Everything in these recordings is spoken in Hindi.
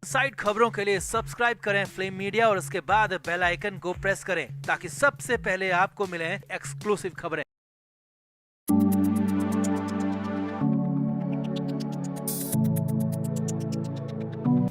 साइड खबरों के लिए सब्सक्राइब करें फ्लेम मीडिया और उसके बाद बेल आइकन को प्रेस करें ताकि सबसे पहले आपको मिले एक्सक्लूसिव खबरें।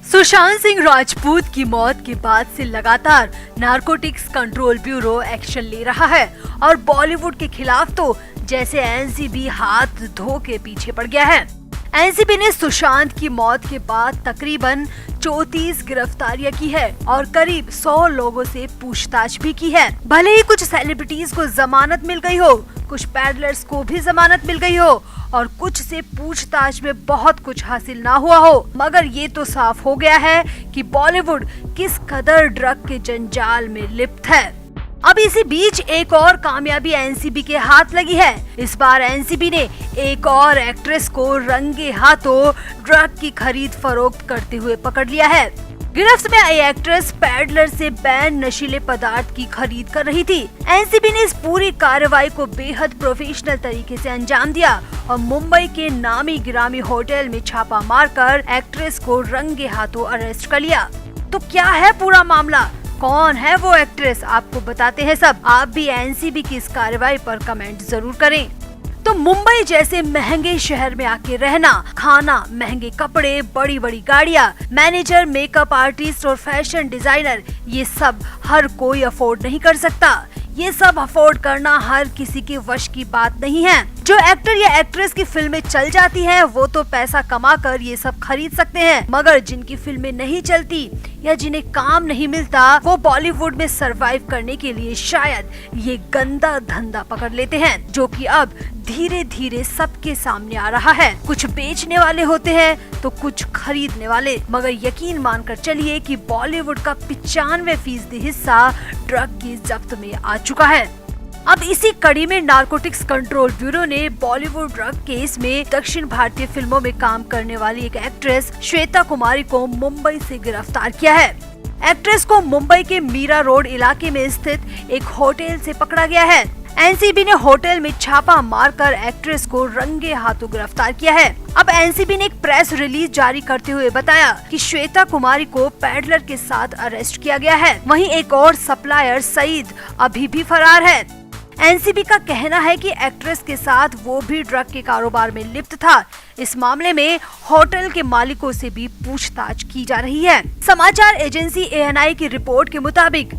सुशांत सिंह राजपूत की मौत के बाद से लगातार नारकोटिक्स कंट्रोल ब्यूरो एक्शन ले रहा है और बॉलीवुड के खिलाफ तो जैसे एनसीबी हाथ धो के पीछे पड़ गया है। एनसीबी ने सुशांत की मौत के बाद तकरीबन 34 गिरफ्तारियां की है और करीब 100 लोगों से पूछताछ भी की है। भले ही कुछ सेलिब्रिटीज को जमानत मिल गई हो, कुछ पैडलर्स को भी जमानत मिल गई हो और कुछ से पूछताछ में बहुत कुछ हासिल ना हुआ हो, मगर ये तो साफ हो गया है कि बॉलीवुड किस कदर ड्रग के जंजाल में लिप्त है। अब इसी बीच एक और कामयाबी एनसीबी के हाथ लगी है। इस बार एनसीबी ने एक और एक्ट्रेस को रंगे हाथों ड्रग की खरीद फरोख्त करते हुए पकड़ लिया है। गिरफ्त में आई एक्ट्रेस पैडलर से बैन नशीले पदार्थ की खरीद कर रही थी। एनसीबी ने इस पूरी कार्रवाई को बेहद प्रोफेशनल तरीके से अंजाम दिया और मुंबई के नामी गिरामी होटल में छापा मारकर एक्ट्रेस को रंगे हाथों अरेस्ट कर लिया। तो क्या है पूरा मामला, कौन है वो एक्ट्रेस, आपको बताते हैं सब। आप भी एनसीबी की इस कार्रवाई पर कमेंट जरूर करें। तो मुंबई जैसे महंगे शहर में आके रहना, खाना, महंगे कपड़े, बड़ी बड़ी गाड़ियाँ, मैनेजर, मेकअप आर्टिस्ट और फैशन डिजाइनर, ये सब हर कोई अफोर्ड नहीं कर सकता। ये सब अफोर्ड करना हर किसी के वश की बात नहीं है। जो एक्टर या एक्ट्रेस की फिल्में चल जाती हैं, वो तो पैसा कमाकर ये सब खरीद सकते हैं, मगर जिनकी फिल्में नहीं चलती या जिन्हें काम नहीं मिलता, वो बॉलीवुड में सरवाइव करने के लिए शायद ये गंदा धंधा पकड़ लेते हैं, जो कि अब धीरे धीरे सबके सामने आ रहा है। कुछ बेचने वाले होते हैं तो कुछ खरीदने वाले, मगर यकीन मानकर चलिए कि बॉलीवुड का 95% हिस्सा ड्रग की जब्त में आ चुका है। अब इसी कड़ी में नारकोटिक्स कंट्रोल ब्यूरो ने बॉलीवुड ड्रग केस में दक्षिण भारतीय फिल्मों में काम करने वाली एक एक्ट्रेस श्वेता कुमारी को मुंबई से गिरफ्तार किया है। एक्ट्रेस को मुंबई के मीरा रोड इलाके में स्थित एक होटल से पकड़ा गया है। एनसीबी ने होटल में छापा मारकर एक्ट्रेस को रंगे हाथों गिरफ्तार किया है। अब एनसीबी ने एक प्रेस रिलीज जारी करते हुए बताया कि श्वेता कुमारी को पैडलर के साथ अरेस्ट किया गया है। वहीं एक और सप्लायर सईद अभी भी फरार है। एनसीबी का कहना है कि एक्ट्रेस के साथ वो भी ड्रग के कारोबार में लिप्त था। इस मामले में होटल के मालिकों से भी पूछताछ की जा रही है। समाचार एजेंसी एएनआई की रिपोर्ट के मुताबिक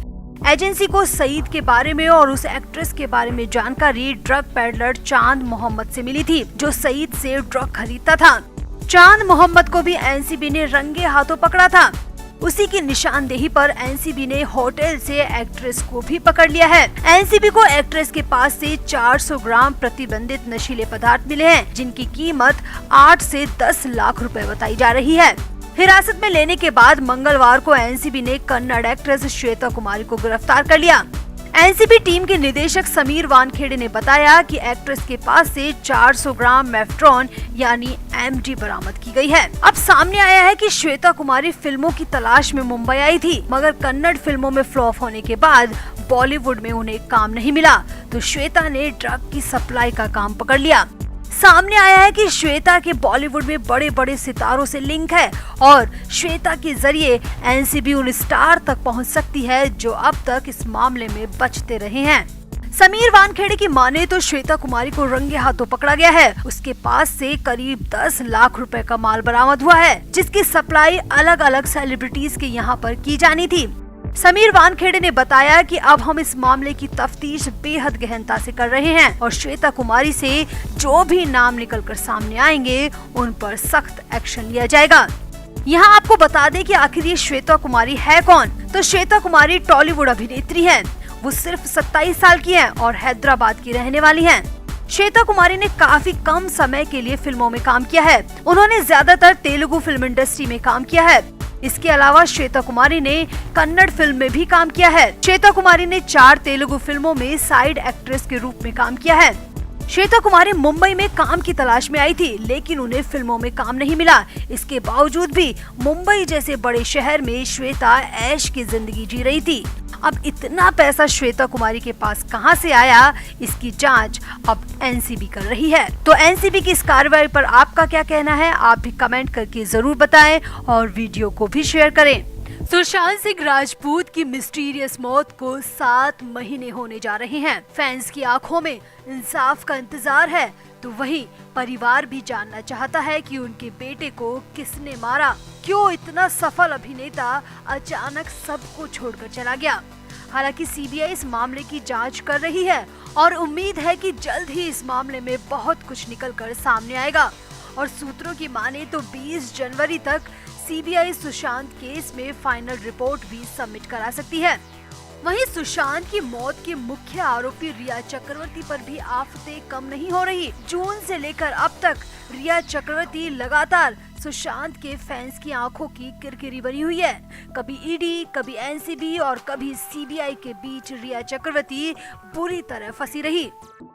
एजेंसी को सईद के बारे में और उस एक्ट्रेस के बारे में जानकारी ड्रग पैडलर चांद मोहम्मद से मिली थी, जो सईद से ड्रग खरीदता था। चांद मोहम्मद को भी एनसीबी ने रंगे हाथों पकड़ा था। उसी की निशानदेही पर एनसीबी ने होटल से एक्ट्रेस को भी पकड़ लिया है। एनसीबी को एक्ट्रेस के पास से 400 ग्राम प्रतिबंधित नशीले पदार्थ मिले हैं, जिनकी कीमत 8 से 10 लाख रुपए बताई जा रही है। हिरासत में लेने के बाद मंगलवार को एनसीबी ने कन्नड़ एक्ट्रेस श्वेता कुमारी को गिरफ्तार कर लिया। एनसीबी टीम के निदेशक समीर वानखेड़े ने बताया कि एक्ट्रेस के पास से 400 ग्राम मेफ्ट्रॉन यानी एमडी बरामद की गई है। अब सामने आया है कि श्वेता कुमारी फिल्मों की तलाश में मुंबई आई थी, मगर कन्नड़ फिल्मों में फ्लॉप होने के बाद बॉलीवुड में उन्हें काम नहीं मिला, तो श्वेता ने ड्रग की सप्लाई का काम पकड़ लिया। सामने आया है कि श्वेता के बॉलीवुड में बड़े बड़े सितारों से लिंक है और श्वेता के जरिए एनसीबी उन स्टार तक पहुंच सकती है जो अब तक इस मामले में बचते रहे हैं। समीर वानखेड़े की माने तो श्वेता कुमारी को रंगे हाथों पकड़ा गया है। उसके पास से करीब 10 लाख रुपए का माल बरामद हुआ है, जिसकी सप्लाई अलग अलग सेलिब्रिटीज के यहाँ पर की जानी थी। समीर वानखेड़े ने बताया कि अब हम इस मामले की तफ्तीश बेहद गहनता से कर रहे हैं और श्वेता कुमारी से जो भी नाम निकलकर सामने आएंगे उन पर सख्त एक्शन लिया जाएगा। यहाँ आपको बता दें कि आखिर ये श्वेता कुमारी है कौन। तो श्वेता कुमारी टॉलीवुड अभिनेत्री हैं। वो सिर्फ 27 साल की हैं और हैदराबाद की रहने वाली हैं। श्वेता कुमारी ने काफी कम समय के लिए फिल्मों में काम किया है। उन्होंने ज्यादातर तेलुगु फिल्म इंडस्ट्री में काम किया है। इसके अलावा श्वेता कुमारी ने कन्नड़ फिल्म में भी काम किया है। श्वेता कुमारी ने 4 तेलुगु फिल्मों में साइड एक्ट्रेस के रूप में काम किया है। श्वेता कुमारी मुंबई में काम की तलाश में आई थी, लेकिन उन्हें फिल्मों में काम नहीं मिला। इसके बावजूद भी मुंबई जैसे बड़े शहर में श्वेता ऐश की जिंदगी जी रही थी। अब इतना पैसा श्वेता कुमारी के पास कहां से आया, इसकी जांच अब एनसीबी कर रही है। तो एनसीबी की इस कार्रवाई पर आपका क्या कहना है, आप भी कमेंट करके जरूर बताएं और वीडियो को भी शेयर करें। सुशांत सिंह राजपूत की मिस्टीरियस मौत को 7 महीने होने जा रहे हैं। फैंस की आंखों में इंसाफ का इंतजार है, तो वहीं परिवार भी जानना चाहता है कि उनके बेटे को किसने मारा। क्यों इतना सफल अभिनेता अचानक सबको छोड़कर चला गया। हालांकि सीबीआई इस मामले की जांच कर रही है और उम्मीद है कि जल्द ही इस मामले में बहुत कुछ निकलकर सामने आएगा। और सूत्रों की माने तो 20 जनवरी तक सीबीआई सुशांत केस में फाइनल रिपोर्ट भी सबमिट करा सकती है। वहीं सुशांत की मौत के मुख्य आरोपी रिया चक्रवर्ती पर भी आफतें कम नहीं हो रही। जून से लेकर अब तक रिया चक्रवर्ती लगातार सुशांत के फैंस की आंखों की किरकिरी बनी हुई है। कभी ईडी, कभी एनसीबी और कभी सीबीआई के बीच रिया चक्रवर्ती बुरी तरह फंसी रही।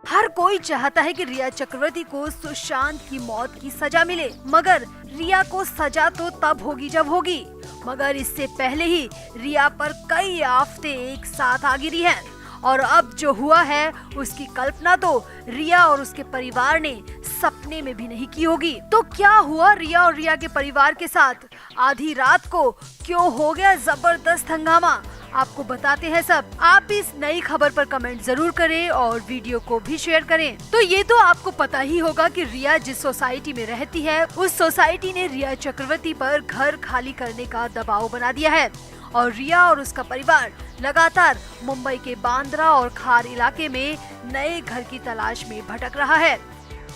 हर कोई चाहता है कि रिया चक्रवर्ती को सुशांत की मौत की सजा मिले, मगर रिया को सजा तो तब होगी जब होगी। मगर इससे पहले ही रिया पर कई आफतें एक साथ आ गिरी हैं और अब जो हुआ है उसकी कल्पना तो रिया और उसके परिवार ने सपने में भी नहीं की होगी। तो क्या हुआ रिया और रिया के परिवार के साथ? आधी रात को क्यों हो गया जबरदस्त हंगामा? आपको बताते हैं सब। आप भी इस नई खबर पर कमेंट जरूर करें और वीडियो को भी शेयर करें। तो ये तो आपको पता ही होगा कि रिया जिस सोसाइटी में रहती है, उस सोसाइटी ने रिया चक्रवर्ती पर घर खाली करने का दबाव बना दिया है और रिया और उसका परिवार लगातार मुंबई के बांद्रा और खार इलाके में नए घर की तलाश में भटक रहा है।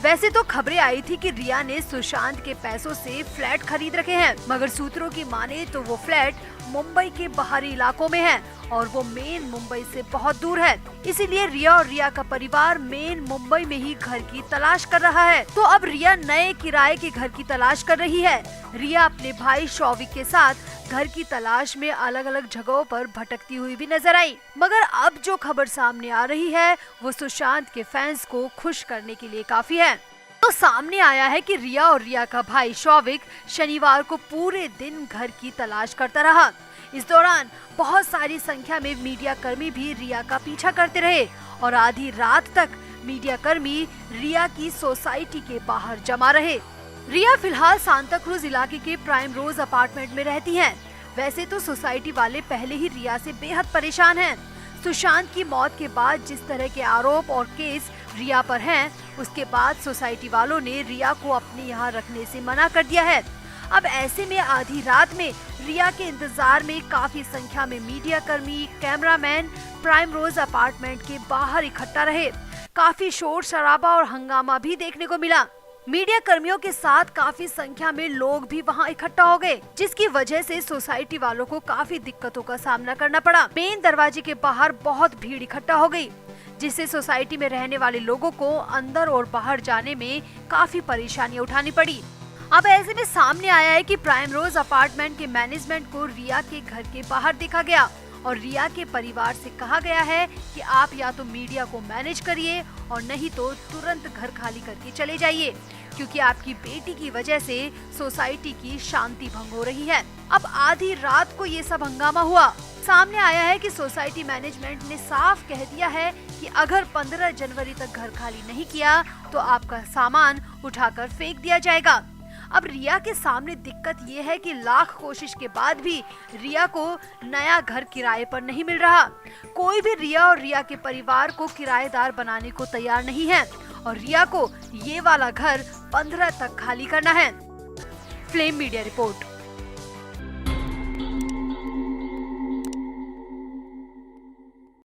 वैसे तो खबरें आई थी कि रिया ने सुशांत के पैसों से फ्लैट खरीद रखे हैं, मगर सूत्रों की माने तो वो फ्लैट मुंबई के बाहरी इलाकों में है और वो मेन मुंबई से बहुत दूर है। इसीलिए रिया और रिया का परिवार मेन मुंबई में ही घर की तलाश कर रहा है। तो अब रिया नए किराए के घर की तलाश कर रही है। रिया अपने भाई शौविक के साथ घर की तलाश में अलग अलग जगहों पर भटकती हुई भी नजर आई। मगर अब जो खबर सामने आ रही है वो सुशांत के फैंस को खुश करने के लिए काफी है। तो सामने आया है कि रिया और रिया का भाई शौविक शनिवार को पूरे दिन घर की तलाश करता रहा। इस दौरान बहुत सारी संख्या में मीडिया कर्मी भी रिया का पीछा करते रहे और आधी रात तक मीडिया कर्मी रिया की सोसाइटी के बाहर जमा रहे। रिया फिलहाल सांता क्रूज इलाके के प्राइम रोज अपार्टमेंट में रहती हैं। वैसे तो सोसाइटी वाले पहले ही रिया से बेहद परेशान हैं। सुशांत की मौत के बाद जिस तरह के आरोप और केस रिया पर हैं, उसके बाद सोसाइटी वालों ने रिया को अपने यहाँ रखने से मना कर दिया है। अब ऐसे में आधी रात में रिया के इंतजार में काफी संख्या में मीडिया कर्मी, कैमरामैन प्राइम रोज अपार्टमेंट के बाहर इकट्ठा रहे। काफी शोर शराबा और हंगामा भी देखने को मिला। मीडिया कर्मियों के साथ काफी संख्या में लोग भी वहां इकट्ठा हो गए, जिसकी वजह से सोसाइटी वालों को काफी दिक्कतों का सामना करना पड़ा। मेन दरवाजे के बाहर बहुत भीड़ इकट्ठा हो गई, जिससे सोसाइटी में रहने वाले लोगों को अंदर और बाहर जाने में काफी परेशानियां उठानी पड़ी। अब ऐसे में सामने आया है कि प्राइम रोज अपार्टमेंट के मैनेजमेंट को रिया के घर के बाहर देखा गया और रिया के परिवार से कहा गया है कि आप या तो मीडिया को मैनेज करिए और नहीं तो तुरंत घर खाली करके चले जाइए, क्योंकि आपकी बेटी की वजह से सोसाइटी की शांति भंग हो रही है। अब आधी रात को ये सब हंगामा हुआ। सामने आया है कि सोसाइटी मैनेजमेंट ने साफ कह दिया है कि अगर 15 जनवरी तक घर खाली नहीं किया तो आपका सामान उठाकर फेंक दिया जाएगा। अब रिया के सामने दिक्कत ये है कि लाख कोशिश के बाद भी रिया को नया घर किराए पर नहीं मिल रहा। कोई भी रिया और रिया के परिवार को किराएदार बनाने को तैयार नहीं है और रिया को ये वाला घर 15 तक खाली करना है। Flame media report.